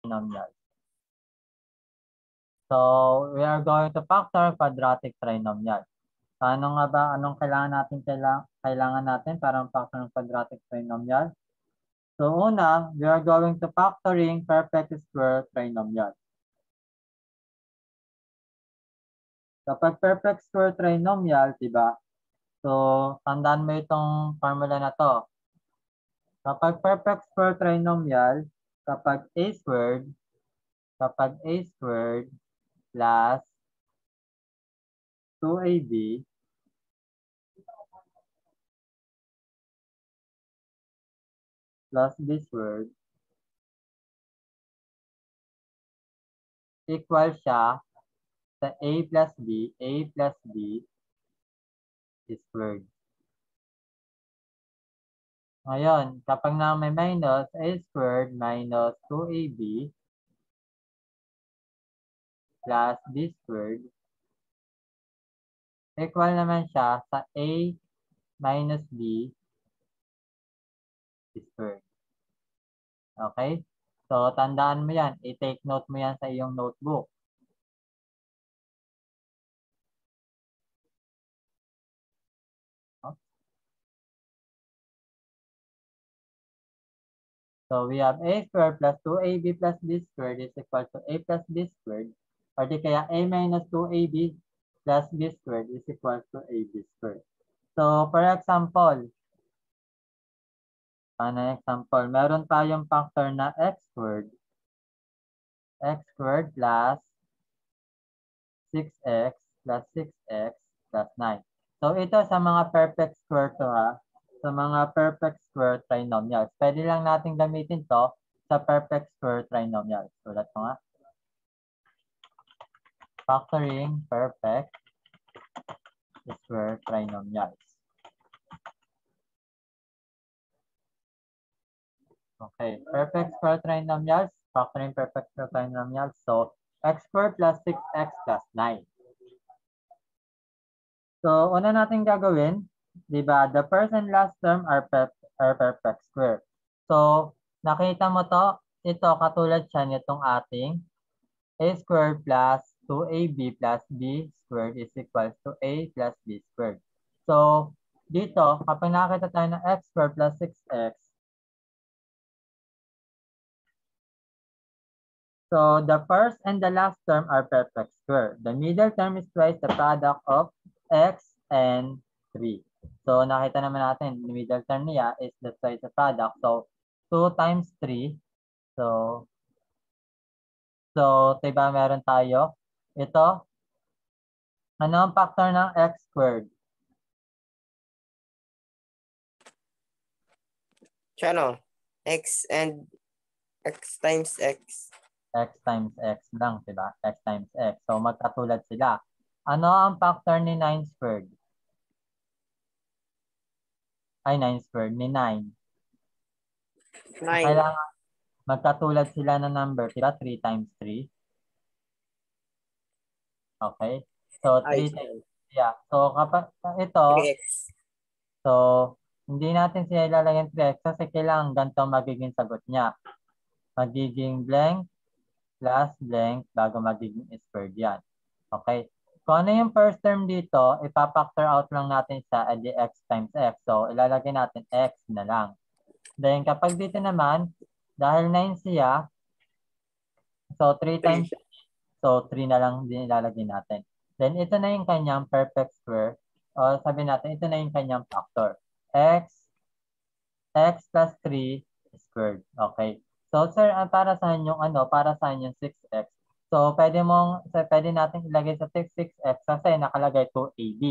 trinomial. So, we are going to factor quadratic trinomial. So, ano nga ba, anong kailangan natin para factor ng quadratic trinomial? So, una, we are going to factoring perfect square trinomial. Kapag perfect square trinomial, diba? So, tandaan mo itong formula na to. Kapag perfect square trinomial, kapag a squared plus 2ab plus b squared equal siya sa a plus b squared. Ngayon, kapag na may minus, a squared minus 2ab plus b squared equal naman siya sa a minus b squared. Okay? So, tandaan mo yan. I-take note mo yan sa iyong notebook. So, we have a squared plus 2ab plus b squared is equal to a plus b squared. Or di kaya a minus 2ab plus b squared is equal to ab squared. So, for example, meron tayong factor na x squared plus 6x plus 6x plus 9. So, ito sa mga perfect square to ha. Sa mga perfect square trinomials. Pwede lang natin gamitin to sa perfect square trinomials. Sulat ko nga. Factoring perfect square trinomials. Okay, perfect square trinomials, factoring perfect square trinomials. So, x squared plus 6x plus 9. So, una natin gagawin, di ba? The first and last term are perfect square. So, nakita mo to, ito katulad siya nitong ating a squared plus 2ab plus b squared is equal to a plus b squared. So, dito, kapag nakita tayo ng x squared plus 6x, so the first and the last term are perfect square. The middle term is twice the product of x and 3. So, nakita naman natin, the middle term niya is the twice the product. So, 2 times 3. So, diba meron tayo? Ito, ano ang factor ng x squared? Ano? X and x times x. X times x lang, diba? X times x. So, magkatulad sila. Ano ang factor ni 9 squared? Ay, 9 squared. Ni 9. 9. Kailangan magkatulad sila ng number, diba? 3 times 3. Okay? So, 3 times, yeah. So, kapag ito, 3x. so, hindi natin siya ilalagay 3x kasi kailangan ganito magiging sagot niya. Magiging blank plus blank bago magiging squared yan. Okay? Kung ano yung first term dito, ipapactor out lang natin siya at the x times x. So, ilalagay natin x na lang. Then, kapag dito naman, dahil 9 siya, so 3 times 3, so 3 na lang din ilalagay natin. Then, ito na yung kanyang perfect square. O sabi natin, ito na yung kanyang factor. X plus 3 squared. Okay. So, sir, para saan yung para saan yung 6x? So, pwede natin ilagay sa 6x kasi nakalagay 2ab.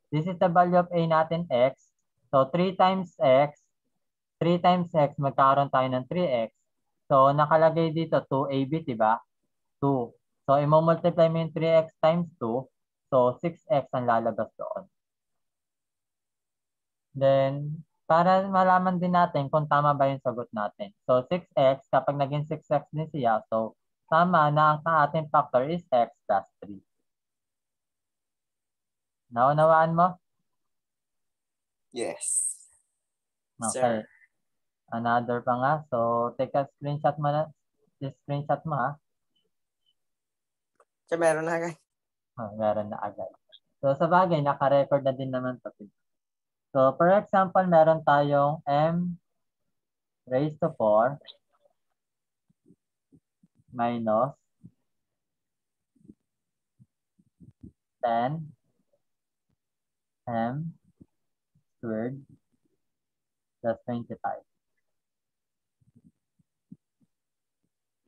This is the value of a natin, x. So, 3 times x, magkakaroon tayo ng 3x. So, nakalagay dito 2ab, diba? 2. So, i-multiply mo yung 3x times 2. So, 6x ang lalabas doon. Then, para malaman din natin kung tama ba yung sagot natin. So, 6x, kapag naging 6x din siya, so, tama na ang ating factor is x plus 3. Naunawaan mo? Yes. Okay. Sir. Another pa nga. So, take a screenshot mo na. screenshot mo ha. Siya meron na agad. Meron na agad. So sa bagay, naka-record na din naman to. So for example, meron tayong m raised to 4 minus 10 m squared plus 25.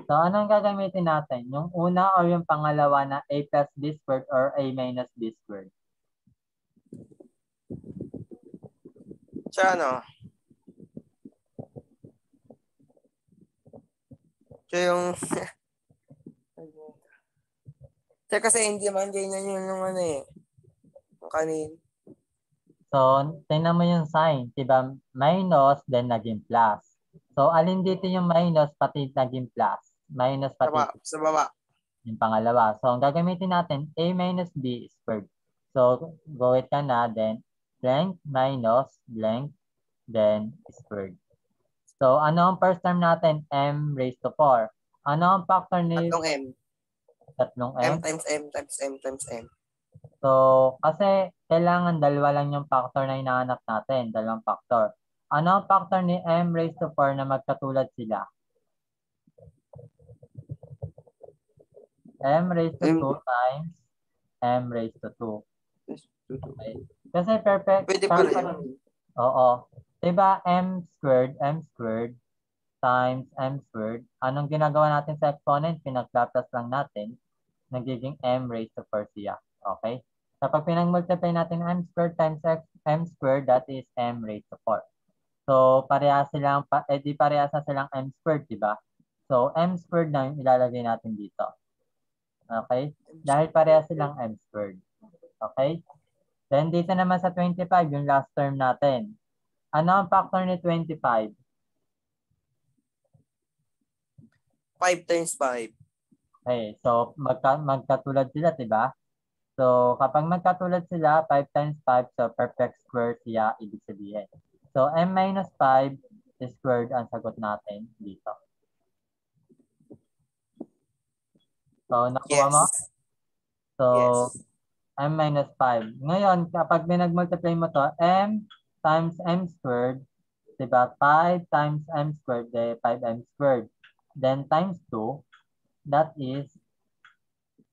So, anong gagamitin natin? Yung una or yung pangalawa na a plus b squared or a minus b squared? Siya ano? Siya yung... Siya kasi hindi man ganyan yung ano eh. Yung kanin. So, tingnan mo yung sign. Diba? Minus, then naging plus. So, alin dito yung minus pati naging plus? Minus pati Sa baba. yung pangalawa. So, ang gagamitin natin, a minus b squared. So, go it ka na, then blank minus blank, then squared. So, ano ang first term natin? M raised to 4. Ano ang factor ni Tatlong M. tatlong M M? times M times M times M. So, kasi kailangan dalawa lang yung factor na hinahanap natin. Dalawang factor. Ano ang factor ni M raised to 4 na magkatulad sila? M raised to 2 times M raised to 2. Okay. Kasi perfect. Pwede pala yun. Oo. Diba M squared times M squared. Anong ginagawa natin sa exponent? Pinag-Laplace lang natin. Nagiging M raised to 4 siya. Okay? Kapag pinag-multiply natin M squared times M squared, that is M raised to 4. So, parehas silang, di parehas na silang M squared, di ba? So, M squared na yung ilalagay natin dito. Okay? Dahil parehas silang M squared. Okay? Then, dito naman sa 25, yung last term natin. Ano ang factor ni 25? 5 times 5. Okay, so magkatulad sila, di ba? So, kapag magkatulad sila, 5 times 5, so perfect square siya, ibig sabihin. So, m minus 5 squared ang sagot natin dito. So, nakuha mo? So, yes. m minus 5. Ngayon, kapag pinag-multiply mo to, m times m squared, diba? 5 times m squared, 5m squared. Then, times 2, that is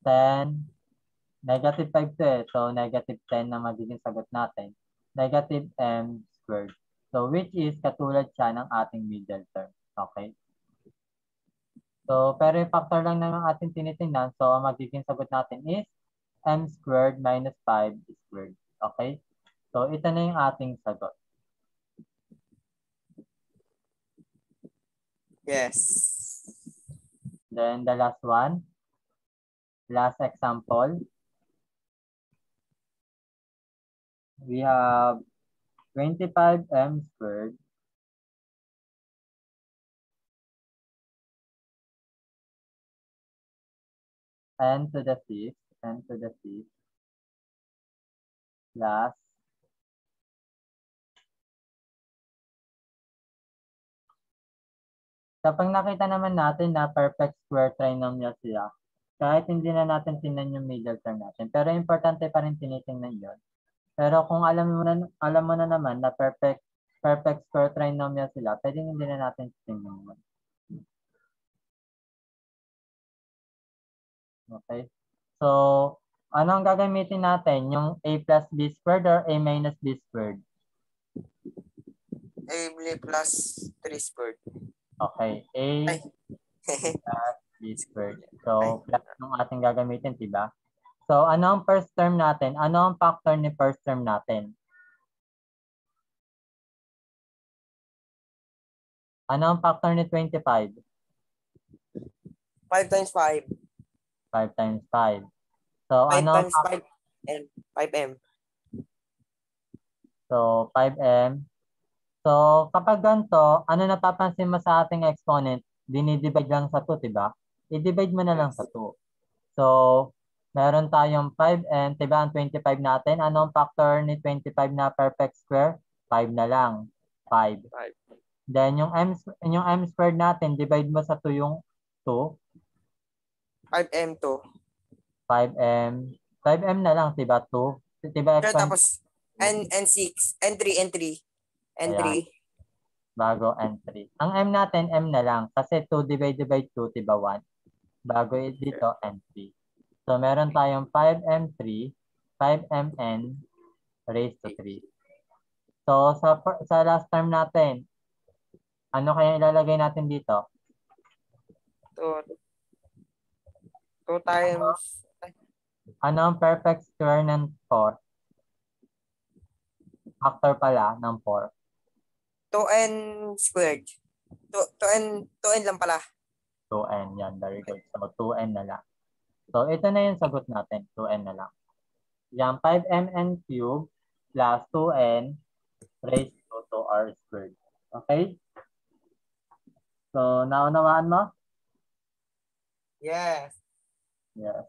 10, negative 5 to eh. So, negative 10 na magiging sagot natin. Negative m squared. So, which is katulad siya ng ating middle term. Okay? So, pero yung factor lang naman ating tinitingnan. So, ang magiging sagot natin is m squared minus 5 squared. Okay? So, ito na yung ating sagot. Yes. Then, the last one. Last example. We have 25m squared n to the 5th plus kapag nakita naman natin na perfect square trinomial sila, kahit hindi na natin tingnan yung middle term natin, pero importante pa rin tinitingnan yun. Pero kung alam mo na naman na perfect square trinomial sila, pwedeng hindi na natin tingnan yun. Okay? So, ano ang gagamitin natin? Yung a plus b squared or a minus b squared? A plus 3 squared. Okay. A plus b squared. So, plus yung ating gagamitin, diba? So, ano ang first term natin? Ano ang factor ni first term natin? Ano ang factor ni 25? 5 times 5. 5 times 5. So, 5 ano times 5 and 5m. So, 5m. So, kapag ganito, ano napapansin mo sa ating exponent? Dinidivide lang sa 2, diba? I-divide mo na lang sa 2. So, meron tayong 5m, diba ang 25 natin? Ano ang factor ni 25 na perfect square? 5 na lang. 5. Then, yung m squared natin, divide mo sa 2 yung 2, 5M2. 5M. 5M na lang, diba? 2. Diba Sir, exponent? tapos N6, N3, N3. N3. Ayan, bago N3. Ang M natin, M na lang. Kasi 2 divided by 2, diba 1? Bago dito, N3. So, meron tayong 5M3, 5MN raised to 3. So, sa last term natin, ano kaya ilalagay natin dito? 2 times. Ano ang perfect square ng 4? Factor pala ng 4. 2N squared. 2N lang pala. 2N. Yan, very good. So, 2N na lang. So, ito na yung sagot natin. 2N na lang. Yan, 5MN cubed plus 2N raised to 2R squared. Okay? So, naunawaan mo? Yes. Yes.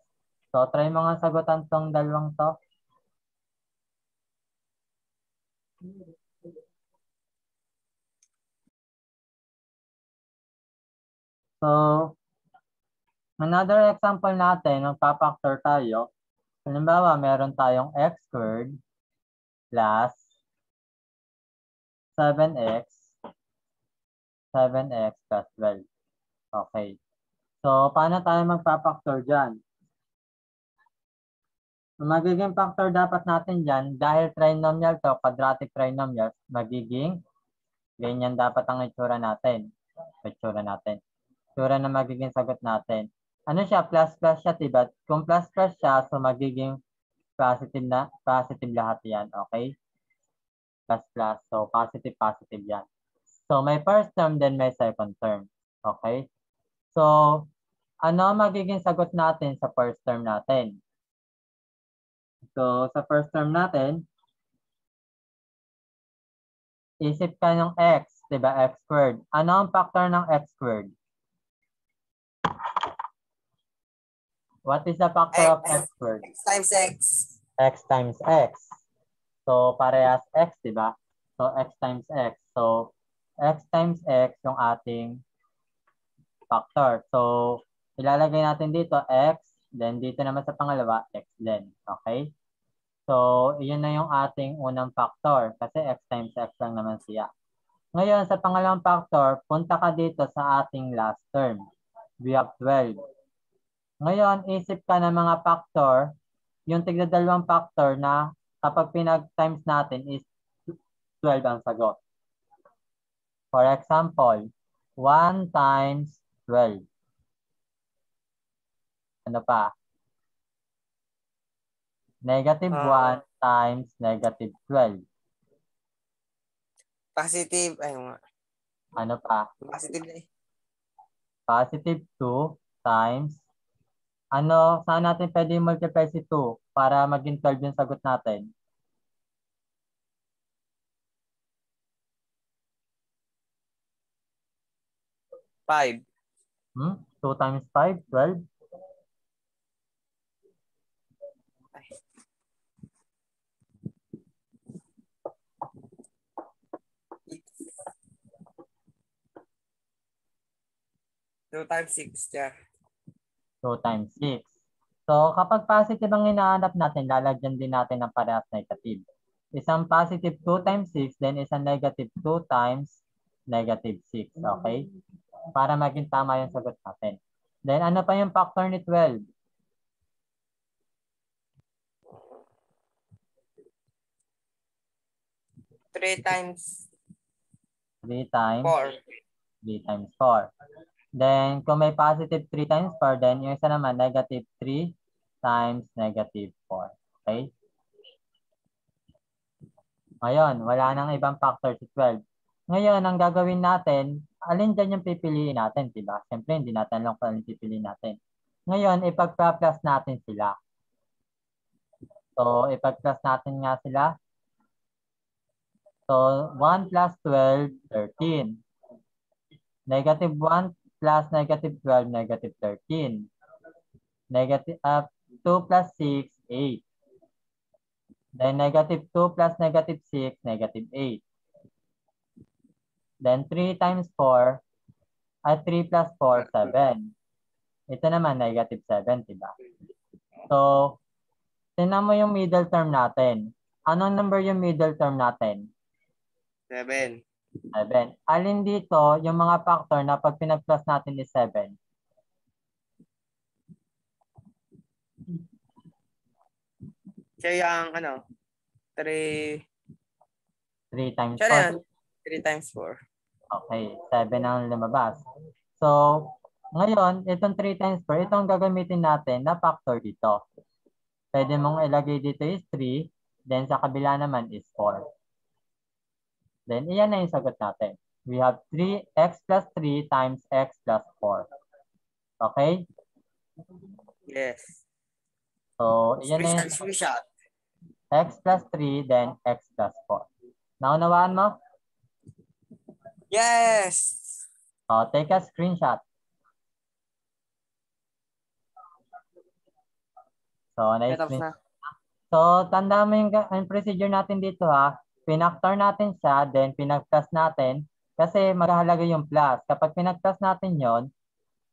So, try mo nga sagutan tong dalawang to. So, another example natin, magpa-factor tayo. Halimbawa, meron tayong x squared plus 7x plus 12. Okay. So, paano tayo magpa-factor dyan? Ang magiging factor dapat natin dyan, dahil trinomial to, quadratic trinomial, magiging ganyan dapat ang itsura natin. Itsura na magiging sagot natin. Ano siya? Plus siya, diba? Kung plus siya, so magiging positive lahat yan. Okay? Plus. So, positive yan. So, may first term, then may second term. Okay? So, ano magiging sagot natin sa first term natin? So, sa first term natin, isip ka ng x, diba? X squared. Ano ang factor ng x squared? What is the factor of x squared? X times X. X times x. So, parehas x, diba? So, x times x. So, x times x yung ating factor. So, ilalagay natin dito x, then dito naman sa pangalawa, x din. Okay? So, iyon na yung ating unang factor kasi x times x lang naman siya. Ngayon, sa pangalawang factor, punta ka dito sa ating last term. We have 12. Ngayon, isip ka ng mga factor, yung tigda-dalawang factor na kapag pinag-times natin is 12 ang sagot. For example, 1 times 12. Ano pa? Negative 1 times negative 12. Positive. Ayun nga. Ano pa? Positive na eh. Positive 2 times. Ano, saan natin pwede multiply si 2 para maging 12 yung sagot natin? Five. 2 times 5, 12. Two times 6. Yeah. 2 times 6. So, kapag positive ang hinahanap natin, lalagyan din natin ng parehas negative. Isang positive 2 times 6, then isang negative 2 times negative 6. Okay? Para maging tama yung sagot natin. Then, ano pa yung factor ni 12? 3 times 3 times 4. 3 times 4. Then, kung may positive 3 times 4, then yung isa naman, negative 3 times negative 4. Okay? Ngayon, wala nang ibang factor si 12. Ngayon, ang gagawin natin, alin dyan yung pipiliin natin, diba? Siyempre, hindi natin alam kung alin pipiliin natin. Ngayon, ipag-plus natin sila. So, ipag-plus natin nga sila. So, 1 plus 12, 13. Negative 1 plus negative 12, negative 13. Negative 2 plus 6, 8. Then negative 2 plus negative 6, negative 8. Then 3 times 4, 3 plus 4, 7. Ito naman, negative 7, diba? So, tingnan mo yung middle term natin. Anong number yung middle term natin? 7. 7. Alin dito, yung mga factor na pag pinag-plus natin is 7? Siya yung ano, 3. 3 times Siya 4. yan. 3 times 4. Okay, 7 ang lumabas. So, ngayon, itong 3 times 4, itong gagamitin natin na factor dito. Pwede mong ilagay dito is 3, then sa kabila naman is 4. Then, iyan na yung sagot natin. We have 3x plus 3 times x plus 4. Okay? Yes. So, iyan na yung Screenshot. x plus 3, then x plus 4. Naunawaan mo? Yes. So, take a screenshot. So, Tapos na. So, tanda mo yung procedure natin dito ha. Pinactor natin siya, then pinag-plus natin. Kasi maghahalaga yung plus. Kapag pinag-plus natin yon,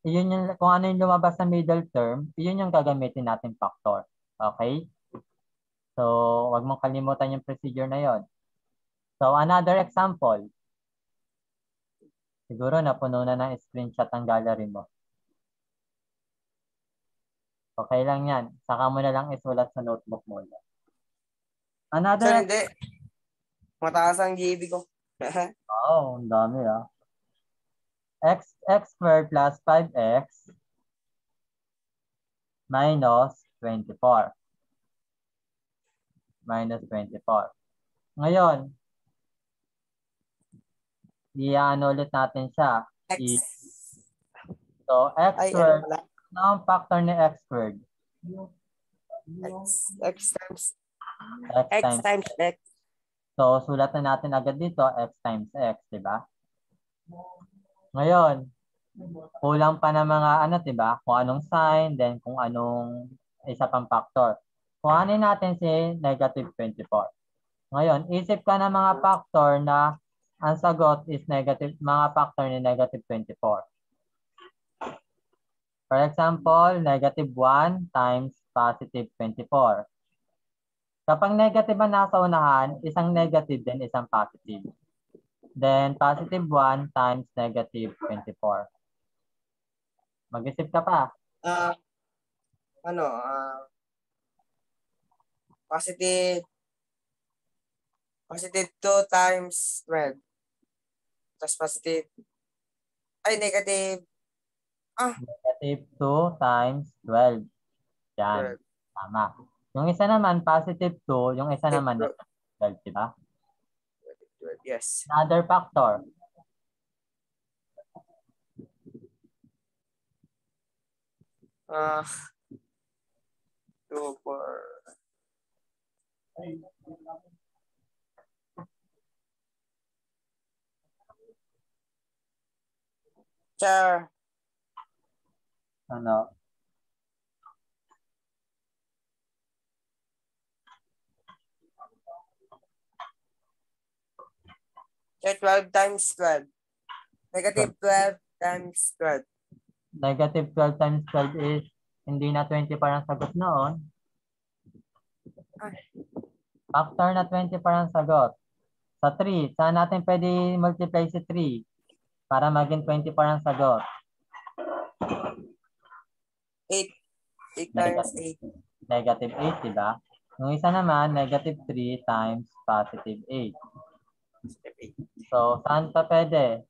iyon yung, kung ano yung lumabas sa middle term, iyon yung gagamitin natin factor. Okay? So, wag mong kalimutan yung procedure na yon. So, another example. Siguro napuno na ng screenshot ang gallery mo. Okay lang yan. Saka mo na lang isulat sa notebook mo. So, Another... hindi. Mataas ang GB ko. ang dami ah. X squared plus 5x minus 24. Minus 24. Ngayon, i-ano ulit natin siya. X. So, x Ay, squared. wala. Ano ang factor ni x squared? X times X X times. times X. So, sulat na natin agad dito, x times x, di ba? Ngayon, kulang pa ng mga ano, di ba? Kung anong sign, then kung anong isa pang factor. Kuhanin natin si negative 24. Ngayon, isip ka ng mga factor na ang sagot is negative, mga factor ni negative 24. For example, negative 1 times positive 24. Kapag negative ang nasa unahan, isang negative din, isang positive. Then, positive 1 times negative 24. Mag-isip ka pa. Ano, positive 2 times 12. Tapos positive, negative, Negative 2 times 12. Yan. 12. Tama. Yung isa naman, positive 2. Yung isa naman, Negative 12, diba? 12. Yes. Another factor. Uh, 2, 4. Char. Ano? Char 12 times 12. Negative 12 times 12. Negative 12 times 12 is hindi na 20 parang sagot noon. Factor na 20 parang sagot. Sa 3, saan natin pwede multiply si 3 para maging 20 parang sagot? 8. 8 times 8. Negative 8, diba? Yung isa naman, negative 3 times positive 8. So, saan pa pwede?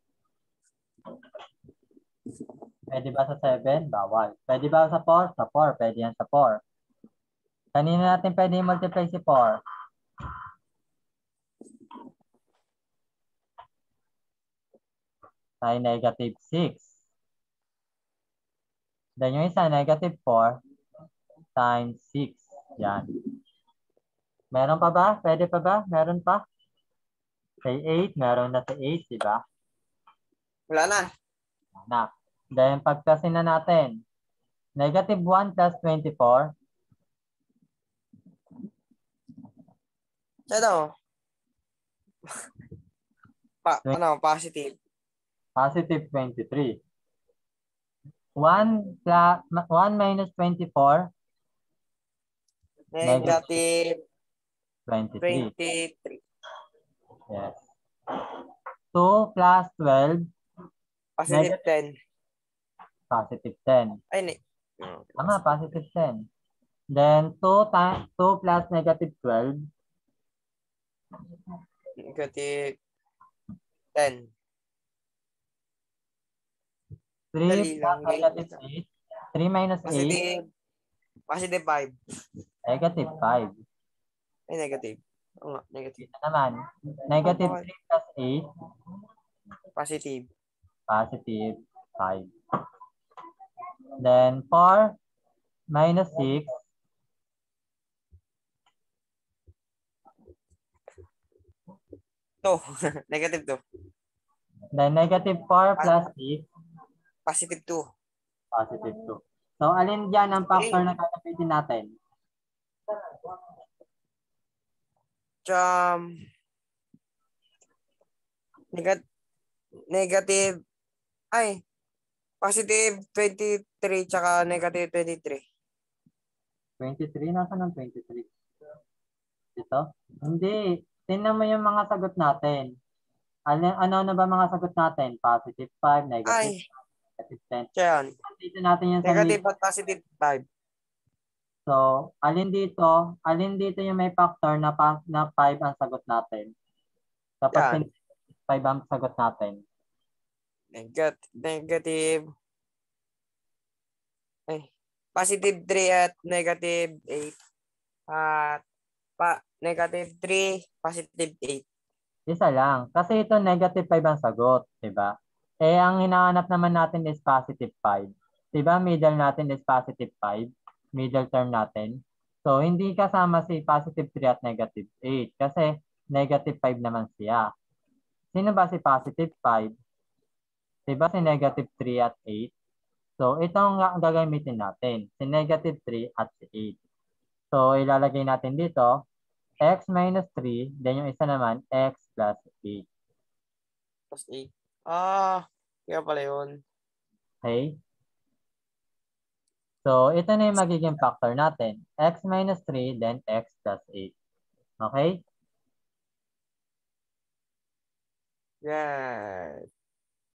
Pwede ba sa 7? Bawal. Pwede ba sa 4? Sa 4. Pwede yan sa 4. Kanina natin pwede multiply si 4. Ay negative 6. Then yung isa, negative 4 times 6. Yan. Meron pa ba? Pwede pa ba? Meron pa? Say 8. Meron na sa 8, diba? Wala na. Na. Then pagkasin na natin. Negative 1 plus 24. Ano? Positive. Positive 23. 1 minus 24, Negative 23. 23. Yes. 2 plus 12, Positive 10. positive 10. Ay, Tama, positive 10. Then 2 plus negative 12, negative 10. 3 Dali plus lang, guys. negative 8, 3 minus 8, Positive. Positive 5. negative 5. Ay, negative. Oo nga, negative. Ito naman, negative 3 plus 8, Positive. positive 5. Then 4 minus 6, No. Negative 2. then negative 4 plus 6, Positive 2. positive 2. So, alin dyan ang factor na kakapitin natin? Negative. Ay, positive 23 tsaka negative 23. 23? Nasaan ang 23? Ito? Hindi. Tingnan mo yung mga sagot natin. Ano na ba mga sagot natin? Positive 5, negative Ay, 5, negative 10. yan. Dito natin yung sa Negative middle. at positive 5. So, alin dito yung may factor na 5 ang sagot natin? Kapag Yan. 5 ang sagot natin. Negative. Ay, positive 3 at negative 8. At negative 3, positive 8. Isa lang. Kasi ito negative 5 ang sagot. Diba? Eh, ang hinahanap naman natin is positive 5. Diba? Middle natin is positive 5. Middle term natin. So, hindi kasama si positive 3 at negative 8. Kasi negative 5 naman siya. Sino ba si positive 5? Diba si negative 3 at 8? So, ito ang gagamitin natin. Si negative 3 at si 8. So, ilalagay natin dito, x minus 3, then yung isa naman, x plus 8. Plus 8. Ah, kaya pala yun. Okay? So, ito na yung magiging factor natin. X minus 3, then x plus 8. Okay? Yes.